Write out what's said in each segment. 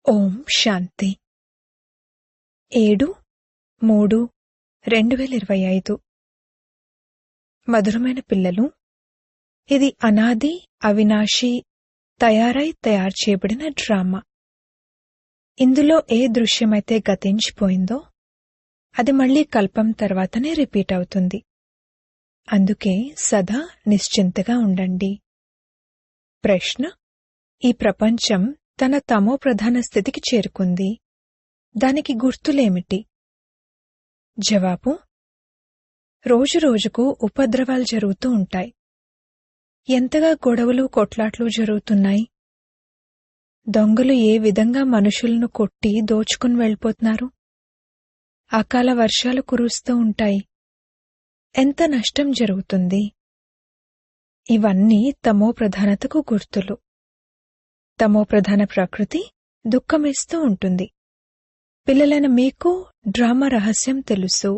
ఓం శాంతి 7/3/2025 మధురమైన పిల్లలు, ఇది అనాది అవినాశి తయారు చేయబడిన డ్రామా. ఇందులో ఏ దృశ్యమైతే గతించిపోయిందో అది మళ్లీ కల్పం తర్వాతనే రిపీట్ అవుతుంది. అందుకే సదా నిశ్చింతగా ఉండండి. ప్రశ్న: ఈ ప్రపంచం తన తమో ప్రధాన స్థితికి చేరుకుంది. దానికి గుర్తులేమిటి? జవాబు: రోజురోజుకు ఉపద్రవాలు జరుగుతూ ఉంటాయి. ఎంతగా గొడవలు కొట్లాట్లు జరుగుతున్నాయి. దొంగలు ఏ విధంగా మనుషులను కొట్టి దోచుకుని వెళ్ళిపోతున్నారు. అకాల వర్షాలు కురుస్తూ ఉంటాయి. ఎంత నష్టం జరుగుతుంది. ఇవన్నీ తమో ప్రధానతకు గుర్తులు. తమో ప్రధాన ప్రకృతి దుఃఖమిస్తూ ఉంటుంది. పిల్లలైన మీకు డ్రామా రహస్యం తెలుసు.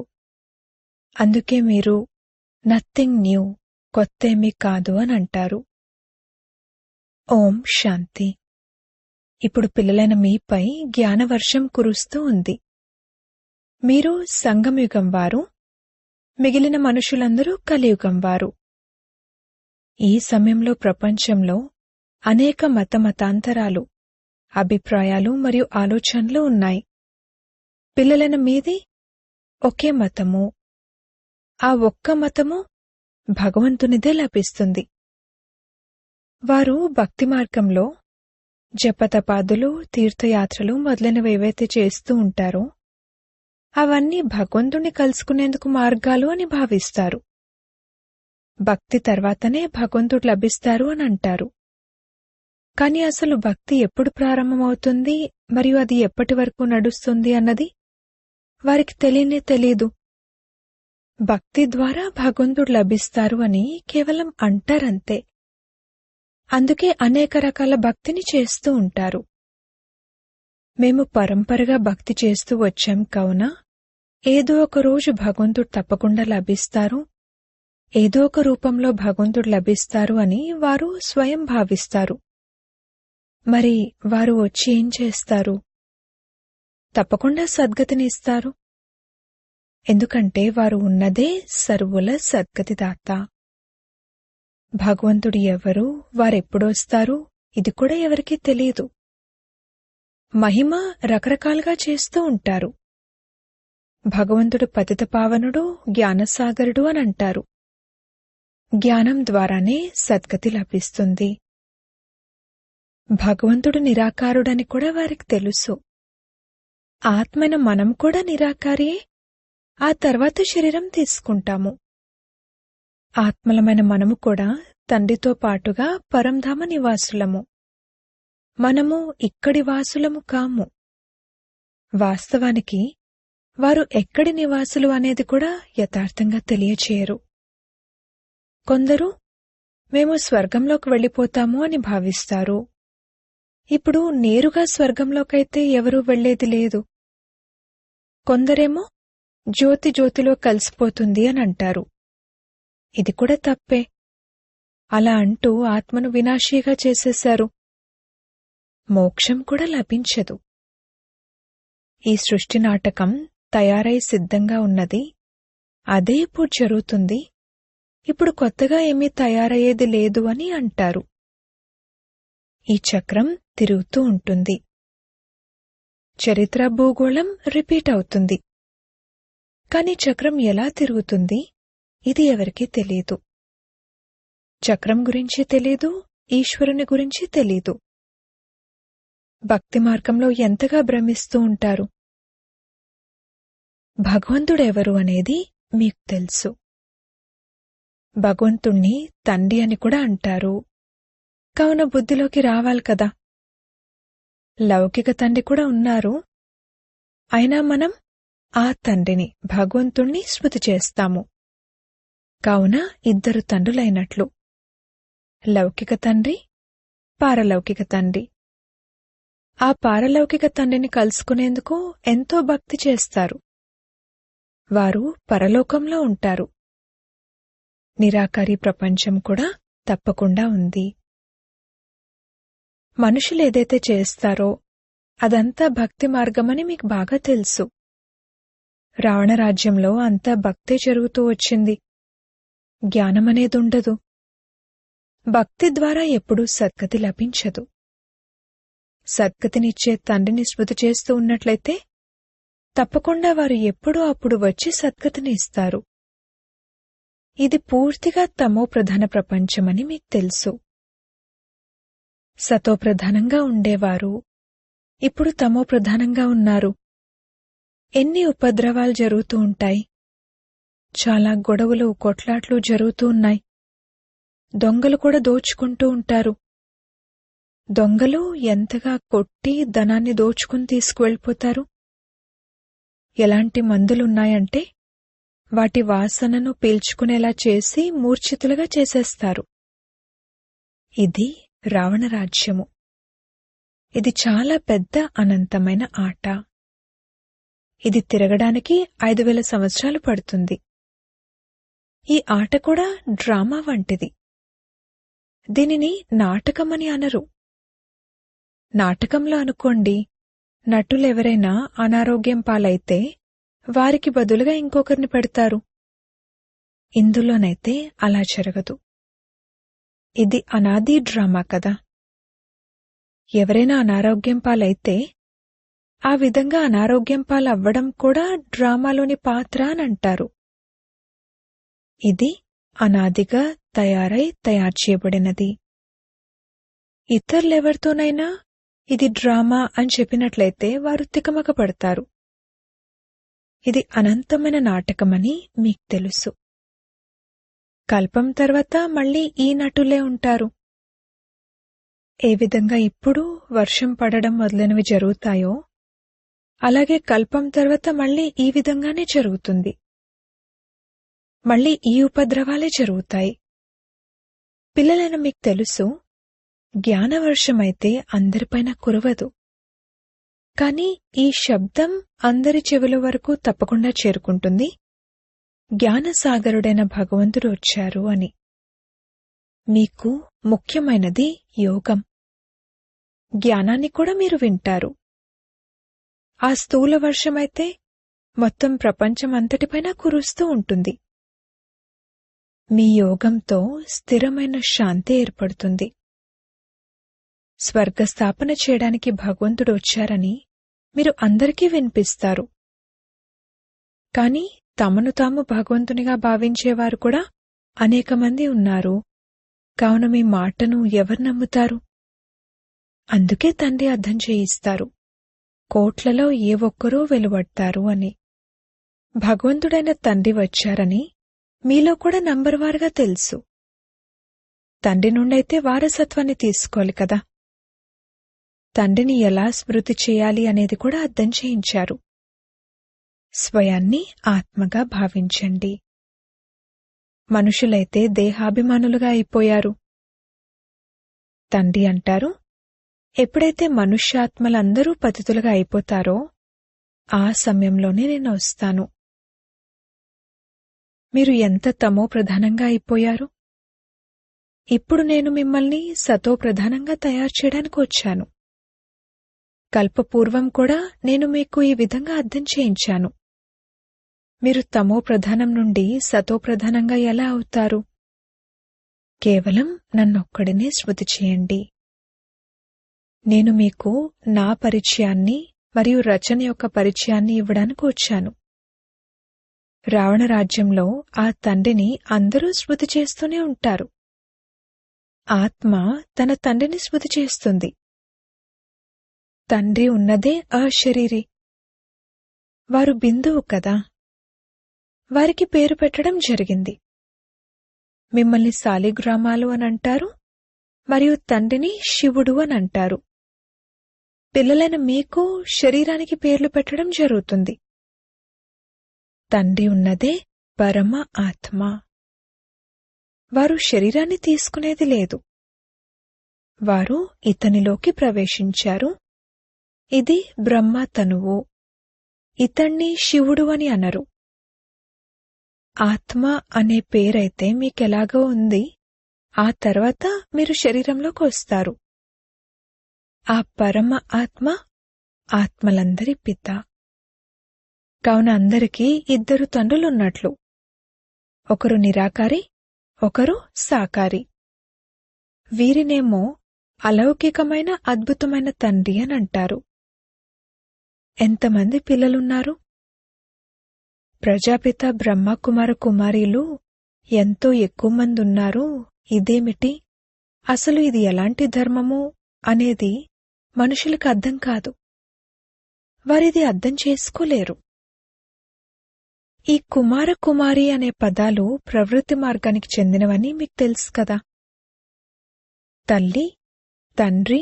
అందుకే మీరు నథింగ్ న్యూ, కొత్తేమీ కాదు అని అంటారు. ఓం శాంతి. ఇప్పుడు పిల్లలైన మీపై జ్ఞానవర్షం కురుస్తూ ఉంది. మీరు సంగమయుగం వారు, మిగిలిన మనుషులందరూ కలియుగం వారు. ఈ సమయంలో ప్రపంచంలో అనేక మతాంతరాలు, అభిప్రాయాలు మరియు ఆలోచనలు ఉన్నాయి. పిల్లలైన మీది ఒకే మతము. ఆ ఒక్క మతము భగవంతునిదే లభిస్తుంది. వారు భక్తి మార్గంలో జపతపాదులు, తీర్థయాత్రలు మొదలైనవి ఏవైతే చేస్తూ ఉంటారో అవన్నీ భగవంతుణ్ణి కలుసుకునేందుకు మార్గాలు అని భావిస్తారు. భక్తి తర్వాతనే భగవంతుడు లభిస్తారు అని అంటారు. కాని అసలు భక్తి ఎప్పుడు ప్రారంభమవుతుంది మరియు అది ఎప్పటి వరకు నడుస్తుంది అన్నది వారికి తెలీదు. భక్తి ద్వారా భగవంతుడు లభిస్తారు అని కేవలం అంటారంతే. అందుకే అనేక రకాల భక్తిని చేస్తూ ఉంటారు. మేము పరంపరగా భక్తి చేస్తూ వచ్చాం కావున ఏదో ఒక రోజు భగవంతుడు తప్పకుండా లభిస్తారు, ఏదో ఒక రూపంలో భగవంతుడు లభిస్తారు అని వారు స్వయం భావిస్తారు. మరి వారు వచ్చి ఏం చేస్తారు? తప్పకుండా సద్గతిని ఇస్తారు. ఎందుకంటే వారు ఉన్నదే సర్వుల సద్గతిదాత. భగవంతుడు ఎవరు, వారెప్పుడొస్తారు, ఇది కూడా ఎవరికీ తెలియదు. మహిమ రకరకాలుగా చేస్తూ ఉంటారు. భగవంతుడు పతిత పావనుడు, జ్ఞానసాగరుడు అని అంటారు. జ్ఞానం ద్వారానే సద్గతి లభిస్తుంది. భగవంతుడు నిరాకారుడని కూడా వారికి తెలుసు. ఆత్మైన మనం కూడా నిరాకారియే. ఆ తర్వాత శరీరం తీసుకుంటాము. ఆత్మలమైన మనము కూడా తండ్రితో పాటుగా పరంధామ నివాసులము. మనము ఇక్కడి వాసులము కాము. వాస్తవానికి వారు ఎక్కడి నివాసులు అనేది కూడా యథార్థంగా తెలియచేయరు. కొందరు మేము స్వర్గంలోకి వెళ్ళిపోతాము అని భావిస్తారు. ఇప్పుడు నేరుగా స్వర్గంలోకైతే ఎవరూ వెళ్లేది లేదు. కొందరేమో జ్యోతిలో కలిసిపోతుంది అని అంటారు. ఇది కూడా తప్పే. అలా అంటూ ఆత్మను వినాశీగా చేసేశారు. మోక్షం కూడా లభించదు. ఈ సృష్టి నాటకం తయారై సిద్ధంగా ఉన్నది. అదే ఇప్పుడు జరుగుతుంది. ఇప్పుడు కొత్తగా ఏమీ తయారయ్యేది లేదు అని అంటారు. ఈ చక్రం తిరుగుతూ ఉంటుంది. చరిత్ర భూగోళం రిపీట్ అవుతుంది. కాని చక్రం ఎలా తిరుగుతుంది ఇది ఎవరికీ తెలీదు. చక్రం గురించి తెలీదు, ఈశ్వరుని గురించి తెలీదు. భక్తి మార్గంలో ఎంతగా భ్రమిస్తూ ఉంటారు. భగవంతుడెవరు అనేది మీకు తెలుసు. భగవంతుణ్ణి తండ్రి అని కూడా అంటారు. కావున బుద్ధిలోకి రావాలి కదా. లౌకిక తండ్రి కూడా ఉన్నారు. అయినా మనం ఆ తండ్రిని, భగవంతుణ్ణి స్మృతి చేస్తాము. కావున ఇద్దరు తండ్రులైనట్లు. లౌకిక తండ్రి, పారలౌకిక తండ్రి. ఆ పారలౌకిక తండ్రిని కలుసుకునేందుకు ఎంతో భక్తి చేస్తారు. వారు పరలోకంలో ఉంటారు. నిరాకారి ప్రపంచం కూడా తప్పకుండా ఉంది. మనుషులు ఏదైతే చేస్తారో అదంతా భక్తి మార్గమని మీకు బాగా తెలుసు. రావణరాజ్యంలో అంతా భక్తే జరుగుతూ వచ్చింది. జ్ఞానమనేదుండదు. భక్తి ద్వారా ఎప్పుడూ సద్గతి లభించదు. సద్గతినిచ్చే తండ్రిని స్మృతి చేస్తూ ఉన్నట్లయితే తప్పకుండా వారు ఎప్పుడూ అప్పుడు వచ్చి సద్గతిని ఇస్తారు. ఇది పూర్తిగా తమోప్రధాన ప్రపంచమని మీకు తెలుసు. సతోప్రధానంగా ఉండేవారు ఇప్పుడు తమోప్రధానంగా ఉన్నారు. ఎన్ని ఉపద్రవాలు జరుగుతూ ఉంటాయి. చాలా గొడవలు, కొట్లాట్లు జరుగుతూ ఉన్నాయి. దొంగలు కూడా దోచుకుంటూ ఉంటారు. దొంగలు ఎంతగా కొట్టి ధనాన్ని దోచుకుని తీసుకువెళ్ళిపోతారు. ఎలాంటి మందులున్నాయంటే వాటి వాసనను పీల్చుకునేలా చేసి మూర్ఛితులుగా చేసేస్తారు. ఇది రావణరాజ్యము. ఇది చాలా పెద్ద అనంతమైన ఆట. ఇది తిరగడానికి 5000 సంవత్సరాలు పడుతుంది. ఈ ఆట కూడా డ్రామా వంటిది. దీనిని నాటకమని అనరు. నాటకంలో అనుకోండి, నటులెవరైనా అనారోగ్యం పాలైతే వారికి బదులుగా ఇంకొకరిని పెడతారు. ఇందులోనైతే అలా జరగదు. ఇది అనాది డ్రామా కదా. ఎవరైనా అనారోగ్యం పాలైతే ఆ విధంగా అనారోగ్యం పాలవ్వడం కూడా డ్రామాలోని పాత్ర అని అంటారు. ఇది అనాదిగా తయారు చేయబడినది. ఇతరులెవరితోనైనా ఇది డ్రామా అని చెప్పినట్లయితే వారు తికమక పడతారు. ఇది అనంతమైన నాటకమని మీకు తెలుసు. కల్పం తర్వాత మళ్ళీ ఈ నటులే ఉంటారు. ఏ విధంగా ఇప్పుడు వర్షం పడడం మొదలైనవి జరుగుతాయో అలాగే కల్పం తర్వాత మళ్ళీ ఈ విధంగానే జరుగుతుంది. మళ్ళీ ఈ ఉపద్రవాలే జరుగుతాయి. పిల్లలైన మీకు తెలుసు, జ్ఞానవర్షమైతే అందరిపైన కురవదు. కాని ఈ శబ్దం అందరి చెవుల వరకు తప్పకుండా చేరుకుంటుంది. జ్ఞానసాగరుడైన భగవంతుడు వచ్చారు అని. మీకు ముఖ్యమైనది యోగం. జ్ఞానాన్ని కూడా మీరు వింటారు. ఆ స్థూల వర్షమైతే మొత్తం ప్రపంచం అంతటిపైన కురుస్తూ ఉంటుంది. మీ యోగంతో స్థిరమైన శాంతి ఏర్పడుతుంది. స్వర్గస్థాపన చేయడానికి భగవంతుడు వచ్చారని మీరు అందరికీ వినిపిస్తారు. కాని తమను తాము భగవంతునిగా భావించేవారు కూడా అనేక మంది ఉన్నారు. కావున మీ మాటను ఎవరు నమ్ముతారు? అందుకే తండ్రి అర్థం చేయిస్తారు, కోట్లలో ఏ ఒక్కరూ వెలువడతారు అని. భగవంతుడైన తండ్రి వచ్చారని మీలో కూడా నంబర్వారుగా తెలుసు. తండ్రి నుండైతే వారసత్వాన్ని తీసుకోవాలి కదా. తండ్రిని ఎలా స్మృతి చేయాలి అనేది కూడా అర్థం చేయించారు. స్వయాన్ని ఆత్మగా భావించండి. మనుషులైతే దేహాభిమానులుగా అయిపోయారు. తండ్రి అంటారు, ఎప్పుడైతే మనుష్యాత్మలందరూ పతితులుగా అయిపోతారో ఆ సమయంలోనే నేను వస్తాను. మీరు ఎంత తమో ప్రధానంగా అయిపోయారు. ఇప్పుడు నేను మిమ్మల్ని సతో ప్రధానంగా తయారు చేయడానికి వచ్చాను. కల్పపూర్వం కూడా నేను మీకు ఈ విధంగా అర్థం చేయించాను. మీరు తమో ప్రధానం నుండి సతో ప్రధానంగా ఎలా అవుతారు? కేవలం నన్నొక్కడినే స్మృతి చేయండి. నేను మీకు నా పరిచయాన్ని మరియు రచన యొక్క పరిచయాన్ని ఇవ్వడానికి వచ్చాను. రావణరాజ్యంలో ఆ తండ్రిని అందరూ స్మృతి చేస్తూనే ఉంటారు. ఆత్మ తన తండ్రిని స్మృతి చేస్తుంది. తండ్రి ఉన్నదే అశరీరి. వారు బిందువు కదా. వారికి పేరు పెట్టడం జరిగింది. మిమ్మల్ని సాలిగ్రామాలు అనంటారు మరియు తండ్రిని శివుడు అనంటారు. పిల్లలైన మీకు శరీరానికి పేర్లు పెట్టడం జరుగుతుంది. తండ్రి ఉన్నదే పరమ ఆత్మ. వారు శరీరాన్ని తీసుకునేది లేదు. వారు ఇతనిలోకి ప్రవేశించారు. ఇది బ్రహ్మ తనువు. ఇతణ్ణి శివుడు అని అనరు. ఆత్మ అనే పేరైతే మీకెలాగో ఉంది. ఆ తర్వాత మీరు శరీరంలోకి వస్తారు. ఆ పరమ ఆత్మ ఆత్మలందరి పిత. కావున అందరికీ 2 తండ్రులున్నట్లు. ఒకరు నిరాకారి, ఒకరు సాకారి. వీరినేమో అలౌకికమైన అద్భుతమైన తండ్రి అనంటారు. ఎంతమంది పిల్లలున్నారు? ప్రజాపిత బ్రహ్మ కుమార కుమారీలు ఎంతో ఎక్కువ మంది ఉన్నారు. ఇదేమిటి, అసలు ఇది ఎలాంటి ధర్మము అనేది మనుషులకు అర్థం కాదు. వారిది అర్థం చేసుకోలేరు. ఈ కుమార కుమారి అనే పదాలు ప్రవృత్తి మార్గానికి చెందినవని మీకు తెలుసు కదా. తల్లి, తండ్రి,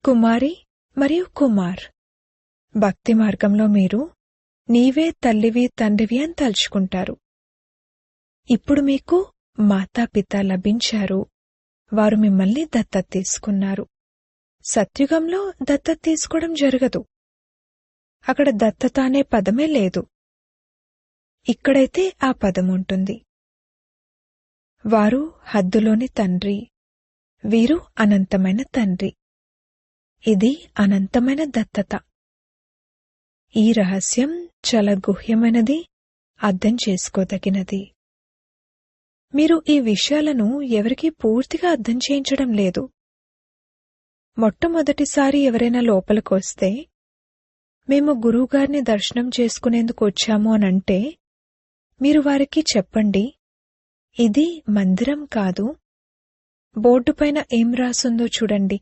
కుమారి మరియు కుమార్. భక్తి మార్గంలో మీరు నీవే తల్లివి తండ్రివి అని తలుచుకుంటారు. ఇప్పుడు మీకు మాతాపిత లభించారు. వారు మిమ్మల్ని దత్తత తీసుకున్నారు. సత్యుగంలో దత్తత తీసుకోవడం జరగదు. అక్కడ దత్తత అనే పదమే లేదు. ఇక్కడైతే ఆ పదం ఉంటుంది. వారు హద్దులోని తండ్రి, వీరు అనంతమైన తండ్రి. ఇది అనంతమైన దత్తత. ఈ రహస్యం చాలా గుహ్యమైనది, అర్థం చేసుకోదగినది. మీరు ఈ విషయాలను ఎవరికీ పూర్తిగా అర్థం చేయించడం లేదు. మొట్టమొదటిసారి ఎవరైనా లోపలికొస్తే మేము గురువుగారిని దర్శనం చేసుకునేందుకు వచ్చాము అనంటే మీరు వారికి చెప్పండి, ఇది మందిరం కాదు. బోర్డుపైన ఏం రాసుందో చూడండి.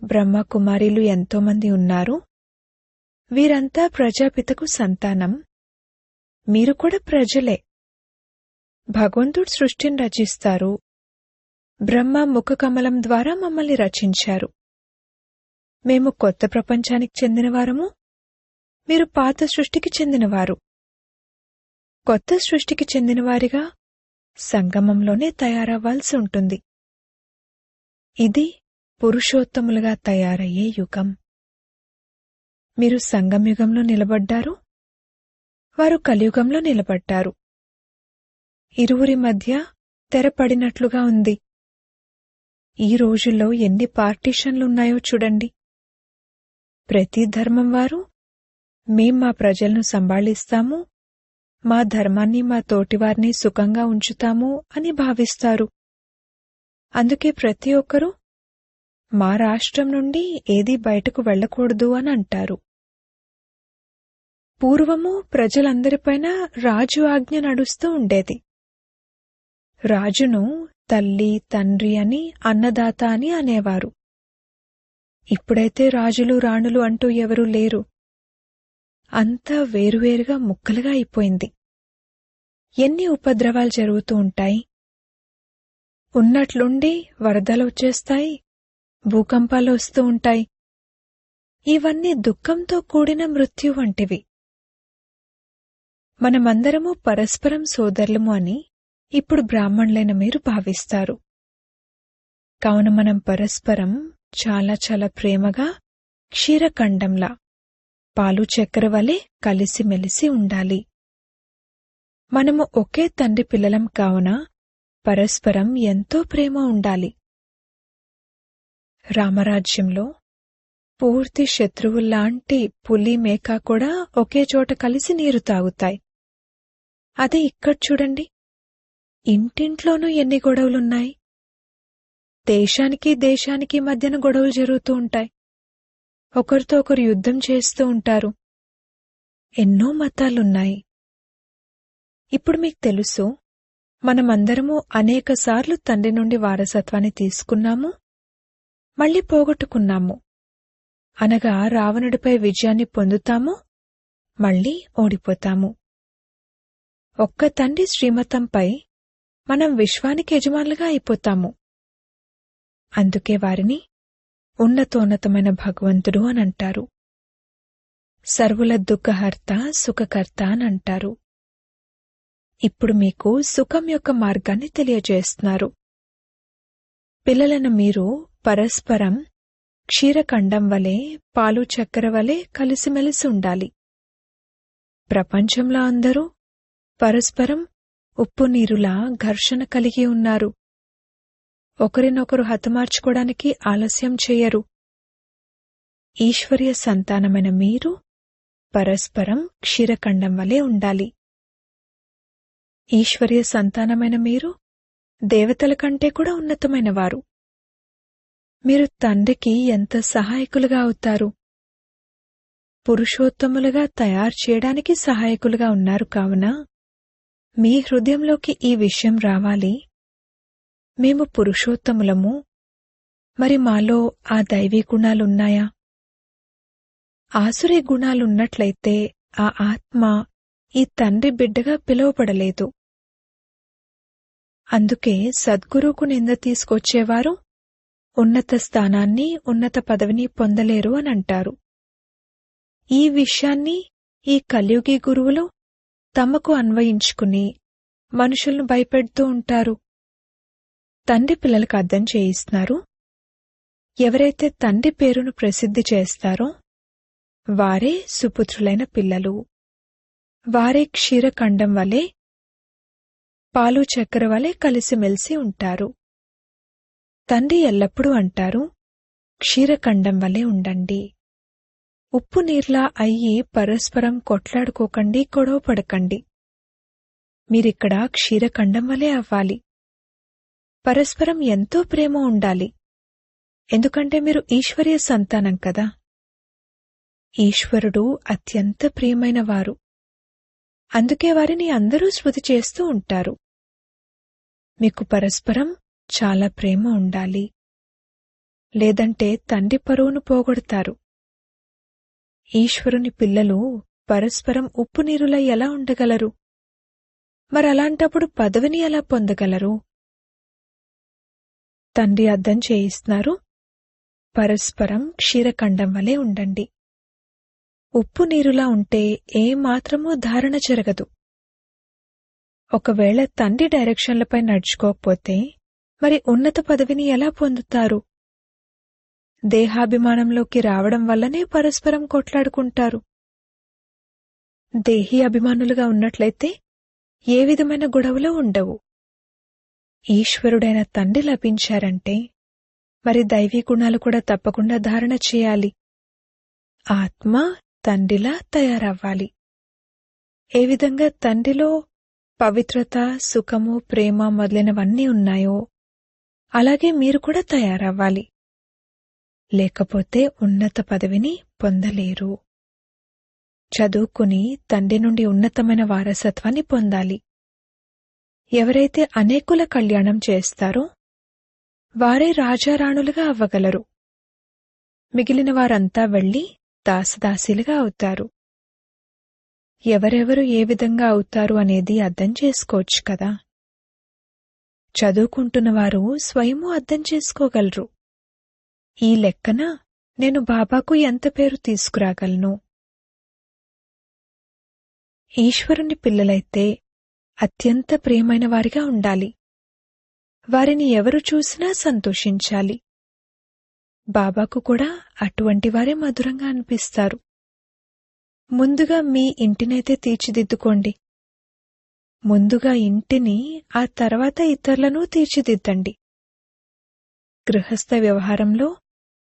బ్రహ్మకుమారీలు ఎంతోమంది ఉన్నారు. వీరంతా ప్రజాపితకు సంతానం. మీరు కూడా ప్రజలే. భగవంతుడు సృష్టిని రచిస్తారు. బ్రహ్మ ముఖకమలం ద్వారా మమ్మల్ని రచించారు. మేము కొత్త ప్రపంచానికి చెందినవారము, మీరు పాత సృష్టికి చెందినవారు. కొత్త సృష్టికి చెందినవారిగా సంగమంలోనే తయారవ్వాల్సి ఉంటుంది. ఇది పురుషోత్తములుగా తయారయ్యే యుగం. మీరు సంగమయుగంలో నిలబడ్డారు, వారు కలియుగంలో నిలబడ్డారు. ఇరువురి మధ్య తెరపడినట్లుగా ఉంది. ఈ రోజుల్లో ఎన్ని పార్టీషన్లున్నాయో చూడండి. ప్రతి ధర్మం వారు మేం మా ప్రజలను సంభాళిస్తాము, మా ధర్మాన్ని మా తోటివారిని సుఖంగా ఉంచుతాము అని భావిస్తారు. అందుకే ప్రతి ఒక్కరూ మా రాష్ట్రం నుండి ఏదీ బయటకు వెళ్లకూడదు అని అంటారు. పూర్వము ప్రజలందరిపైన రాజు ఆజ్ఞ నడుస్తూ ఉండేది. రాజును తల్లి, తండ్రి అని, అన్నదాత అని అనేవారు. ఇప్పుడైతే రాజులు రాణులు అంటూ ఎవరూ లేరు. అంతా వేరువేరుగా ముక్కలుగా అయిపోయింది. ఎన్ని ఉపద్రవాలు జరుగుతూ ఉంటాయి. ఉన్నట్లుండి వరదలు వచ్చేస్తాయి, భూకంపాలు వస్తూ ఉంటాయి. ఇవన్నీ దుఃఖంతో కూడిన మృత్యు వంటివి. మనమందరము పరస్పరం సోదరులము అని ఇప్పుడు బ్రాహ్మణులైన మీరు భావిస్తారు. కావున మనం పరస్పరం చాలా చాలా ప్రేమగా క్షీరఖండంలా పాలు చక్కెర వలె కలిసిమెలిసి ఉండాలి. మనము ఒకే తండ్రి పిల్లలం కావున పరస్పరం ఎంతో ప్రేమ ఉండాలి. రామరాజ్యంలో పూర్తి శత్రువుల్లాంటి పులి, మేక కూడా ఒకే చోట కలిసి నీరు తాగుతాయి. అదే ఇక్కడ చూడండి, ఇంటింట్లోనూ ఎన్ని గొడవలున్నాయి. దేశానికి మధ్యన గొడవలు జరుగుతూ ఉంటాయి. ఒకరితో ఒకరు యుద్ధం చేస్తూ ఉంటారు. ఎన్నో మతాలున్నాయి. ఇప్పుడు మీకు తెలుసు, మనమందరము అనేకసార్లు తండ్రి నుండి వారసత్వాన్ని తీసుకున్నాము, మళ్లీ పోగొట్టుకున్నాము. అనగా రావణుడిపై విజయాన్ని పొందుతాము, మళ్లీ ఓడిపోతాము. ఒక్క తండ్రి శ్రీమతంపై మనం విశ్వానికి యజమానులుగా అయిపోతాము. అందుకే వారిని ఉన్నతోన్నతమైన భగవంతుడు అనంటారు. సర్వుల దుఃఖహర్త, సుఖకర్త అనంటారు. ఇప్పుడు మీకు సుఖం యొక్క మార్గాన్ని తెలియజేస్తున్నారు. పిల్లలను మీరు పరస్పరం క్షీరఖండం వలె, పాలు చక్కెర వలె కలిసిమెలిసి ఉండాలి. ప్రపంచంలో అందరూ పరస్పరం ఉప్పు నీరులా ఘర్షణ కలిగి ఉన్నారు. ఒకరినొకరు హతమార్చుకోవడానికి ఆలస్యం చెయ్యరు. ఈశ్వర్య సంతానమైన మీరు పరస్పరం క్షీరఖండం వలె ఉండాలి. ఈశ్వర్య సంతానమైన మీరు దేవతల కంటే కూడా ఉన్నతమైన వారు. మీరు తండ్రికి ఎంత సహాయకులుగా అవుతారు. పురుషోత్తములుగా తయారు చేయడానికి సహాయకులుగా ఉన్నారు కావున మీ హృదయంలోకి ఈ విషయం రావాలి, మేము పురుషోత్తములము, మరి మాలో ఆ దైవీ గుణాలున్నాయా? ఆసురీ గుణాలున్నట్లయితే ఆ ఆత్మ ఈ తండ్రి బిడ్డగా పిలువబడలేదు. అందుకే సద్గురువుకు నింద తీసుకొచ్చేవారు ఉన్నత స్థానాన్ని, ఉన్నత పదవిని పొందలేరు అని అంటారు. ఈ విషయాన్ని ఈ కలియుగి గురువులు తమకు అన్వయించుకుని మనుషులను భయపెడుతూ ఉంటారు. తండ్రి పిల్లలకు అర్థం చేయిస్తున్నారు, ఎవరైతే తండ్రి పేరును ప్రసిద్ధి చేస్తారో వారే సుపుత్రులైన పిల్లలు. వారే క్షీరఖండం వలె, పాలు చక్కెర వలె కలిసిమెలిసి ఉంటారు. తండ్రి ఎల్లప్పుడూ అంటారు, క్షీరఖండం వలె ఉండండి. ఉప్పు నీర్లా అయ్యి పరస్పరం కొట్లాడుకోకండి, గొడవ పడకండి. మీరిక్కడ క్షీరఖండం వలె అవ్వాలి. పరస్పరం ఎంతో ప్రేమ ఉండాలి. ఎందుకంటే మీరు ఈశ్వర్య సంతానం కదా. ఈశ్వరుడు అత్యంత ప్రియమైన వారు. అందుకే వారిని అందరూ స్మృతి చేస్తూ ఉంటారు. మీకు పరస్పరం చాలా ప్రేమ ఉండాలి. లేదంటే తండ్రి పరువును పోగొడతారు. ఈశ్వరుని పిల్లలు పరస్పరం ఉప్పు నీరులా ఎలా ఉండగలరు? మరలాంటప్పుడు పదవిని ఎలా పొందగలరు? తండ్రి అర్థం చేయిస్తున్నారు, పరస్పరం క్షీరఖండం వలె ఉండండి. ఉప్పు నీరులా ఉంటే ఏమాత్రమూ ధారణ జరగదు. ఒకవేళ తండ్రి డైరెక్షన్లపై నడుచుకోకపోతే మరి ఉన్నత పదవిని ఎలా పొందుతారు? దేహాభిమానంలోకి రావడం వల్లనే పరస్పరం కొట్లాడుకుంటారు. దేహీ అభిమానులుగా ఉన్నట్లయితే ఏ విధమైన గొడవలు ఉండవు. ఈశ్వరుడైన తండ్రి లభించారంటే మరి దైవీ గుణాలు కూడా తప్పకుండా ధారణ చేయాలి. ఆత్మ తండ్రిలా తయారవ్వాలి. ఏ విధంగా తండ్రిలో పవిత్రత, సుఖము, ప్రేమ మొదలైనవన్నీ ఉన్నాయో అలాగే మీరు కూడా తయారవ్వాలి. లేకపోతే ఉన్నత పదవిని పొందలేరు. చదువుకుని తండ్రి నుండి ఉన్నతమైన వారసత్వాన్ని పొందాలి. ఎవరైతే అనేకుల కళ్యాణం చేస్తారో వారే రాజారాణులుగా అవ్వగలరు. మిగిలిన వారంతా వెళ్లి దాసదాసీలుగా అవుతారు. ఎవరెవరు ఏ విధంగా అవుతారు అనేది అర్థం చేసుకోవచ్చు కదా. చదువుకుంటున్నవారు స్వయమూ అర్థం చేసుకోగలరు. ఈ లెక్కన నేను బాబాకు ఎంత పేరు తీసుకురాగలను? ఈశ్వరుని పిల్లలైతే అత్యంత ప్రియమైన వారిగా ఉండాలి. వారిని ఎవరు చూసినా సంతోషించాలి. బాబాకు కూడా అటువంటి వారే మధురంగా అనిపిస్తారు. ముందుగా మీ ఇంటినైతే తీర్చిదిద్దుకోండి. ముందుగా ఇంటిని, ఆ తర్వాత ఇతరులను తీర్చిదిద్దండి. గృహస్థ వ్యవహారంలో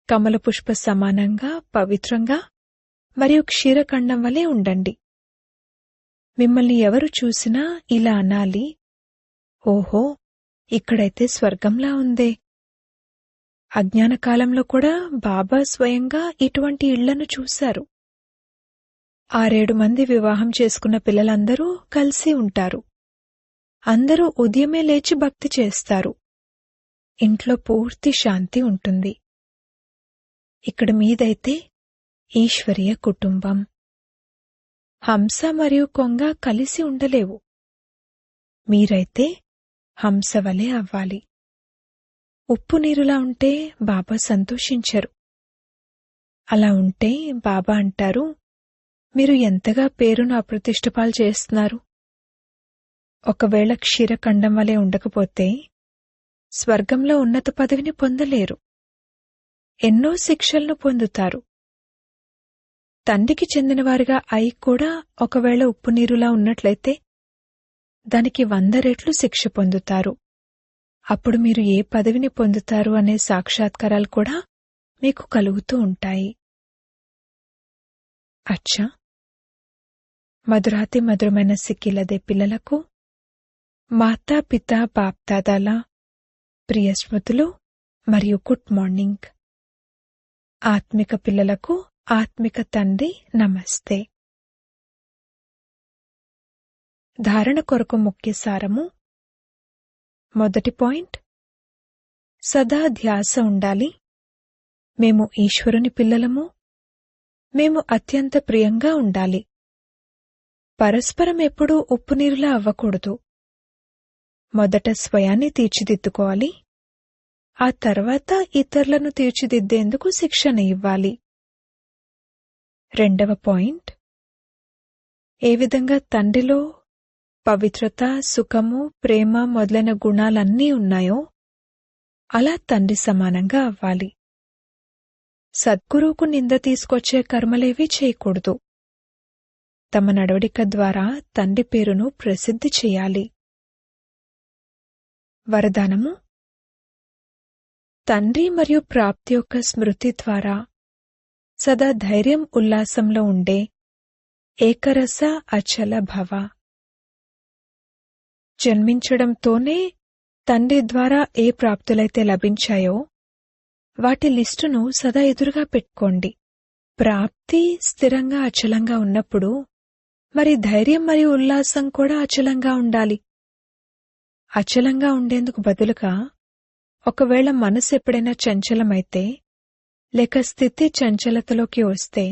కమల పుష్ప సమానంగా, పవిత్రంగా మరియు క్షీరఖండం వలె ఉండండి. మిమ్మల్ని ఎవరు చూసినా ఇలా అనాలి, ఓహో, ఇక్కడైతే స్వర్గంలా ఉందే. అజ్ఞానకాలంలో కూడా బాబా స్వయంగా ఇటువంటి ఇళ్లను చూశారు. 6-7 మంది వివాహం చేసుకున్న పిల్లలందరూ కలిసి ఉంటారు. అందరూ ఉదయమే లేచి భక్తి చేస్తారు. ఇంట్లో పూర్తి శాంతి ఉంటుంది. ఇక్కడ మీదైతే ఈశ్వరీయ కుటుంబం. హంస మరియు కొంగ కలిసి ఉండలేవు. మీరైతే హంస వలె అవ్వాలి. ఉప్పు నీరులా ఉంటే బాబా సంతోషించరు. అలా ఉంటే బాబా అంటారు, మీరు ఎంతగా పేరును అప్రతిష్టపాలు చేస్తున్నారు. ఒకవేళ క్షీరఖండం వలె ఉండకపోతే స్వర్గంలో ఉన్నత పదవిని పొందలేరు. ఎన్నో శిక్షలను పొందుతారు. తండ్రికి చెందినవారిగా అయి కూడా ఒకవేళ ఉప్పు నీరులా ఉన్నట్లయితే దానికి 100 రెట్లు శిక్ష పొందుతారు. అప్పుడు మీరు ఏ పదవిని పొందుతారు అనే సాక్షాత్కారాలు కూడా మీకు కలుగుతూ ఉంటాయి. అచ్చా, మధురాతి మధురమైన సిక్కిలదే పిల్లలకు మాతా పితా బాప్దాదాల ప్రియ స్మృతులు మరియు గుడ్ మార్నింగ్. ఆత్మిక పిల్లలకు ఆత్మిక తండ్రి నమస్తే. ధారణ కొరకు ముఖ్య సారము. మొదటి పాయింట్, సదా ధ్యాస ఉండాలి. మేము ఈశ్వరుని పిల్లలము. మేము అత్యంత ప్రియంగా ఉండాలి. పరస్పరం ఎప్పుడూ ఉప్పునీరులా అవ్వకూడదు. మొదట స్వయాన్ని తీర్చిదిద్దుకోవాలి. ఆ తర్వాత ఇతరులను తీర్చిదిద్దేందుకు శిక్షణ ఇవ్వాలి. రెండవ పాయింట్, ఏ విధంగా తండ్రిలో పవిత్రత, సుఖము, ప్రేమ మొదలైన గుణాలన్నీ ఉన్నాయో అలా తండ్రి సమానంగా అవ్వాలి. సద్గురువుకు నింద తీసుకొచ్చే కర్మలేవీ చేయకూడదు. తమ నడవడిక ద్వారా తండ్రి పేరును ప్రసిద్ధి చేయాలి. వరదానము. తండ్రి మరియు ప్రాప్తి యొక్క స్మృతి ద్వారా సదా ధైర్యం ఉల్లాసంలో ఉండే ఏకరస అచల భవ. జన్మించడంతోనే తండ్రి ద్వారా ఏ ప్రాప్తులైతే లభించాయో వాటి లిస్టును సదా ఎదురుగా పెట్టుకోండి. ప్రాప్తి స్థిరంగా అచలంగా ఉన్నప్పుడు మరి ధైర్యం మరియు ఉల్లాసం కూడా అచలంగా ఉండాలి. అచలంగా ఉండేందుకు బదులుగా ఒకవేళ మనసు ఎప్పుడైనా చంచలమైతే లేక స్థితి చంచలతలోకి వస్తే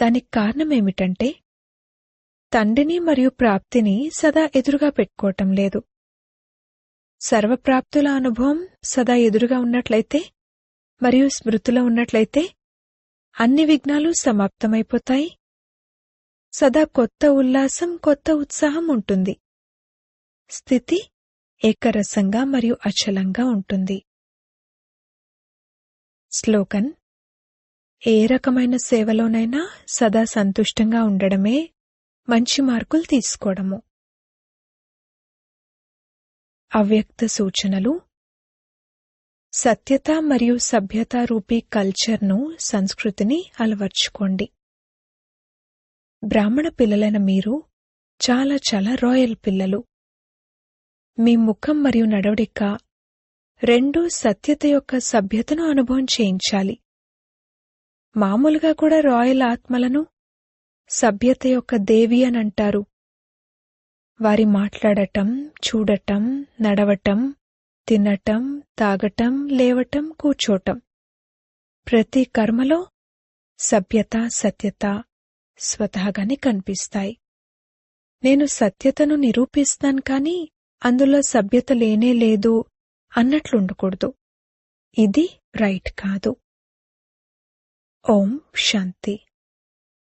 దానికి కారణమేమిటంటే తండ్రిని మరియు ప్రాప్తిని సదా ఎదురుగా పెట్టుకోవటం లేదు. సర్వప్రాప్తుల అనుభవం సదా ఎదురుగా ఉన్నట్లయితే మరియు స్మృతిలో ఉన్నట్లయితే అన్ని విఘ్నాలు సమాప్తమైపోతాయి. సదా కొత్త ఉల్లాసం, కొత్త ఉత్సాహం ఉంటుంది. స్థితి ఏకరసంగా మరియు అచలంగా ఉంటుంది. స్లోగన్. ఏ రకమైన సేవలోనైనా సదా సంతుష్టంగా ఉండడమే మంచి మార్కులు తీసుకోవడము. అవ్యక్త సూచనలు. సత్యత మరియు సభ్యత రూపీ కల్చర్ను, సంస్కృతిని అలవర్చుకోండి. బ్రాహ్మణ పిల్లలైన మీరు చాలా చాలా రాయల్ పిల్లలు. మీ ముఖం మరియు నడవడిక రెండూ సత్యత యొక్క సభ్యతను అనుభవం చేయించాలి. మామూలుగా కూడా రాయల్ ఆత్మలను సభ్యత యొక్క దేవి అని అంటారు. వారి మాట్లాడటం, చూడటం, నడవటం, తినటం, తాగటం, లేవటం, కూర్చోటం, ప్రతి కర్మలో సభ్యత, సత్యత స్వతహాగానే కనిపిస్తాయి. నేను సత్యతను నిరూపిస్తాను కానీ అందులో సభ్యత లేనే లేదు అన్నట్లుండకూడదు. ఇది రైట్ కాదు. ఓం శాంతి.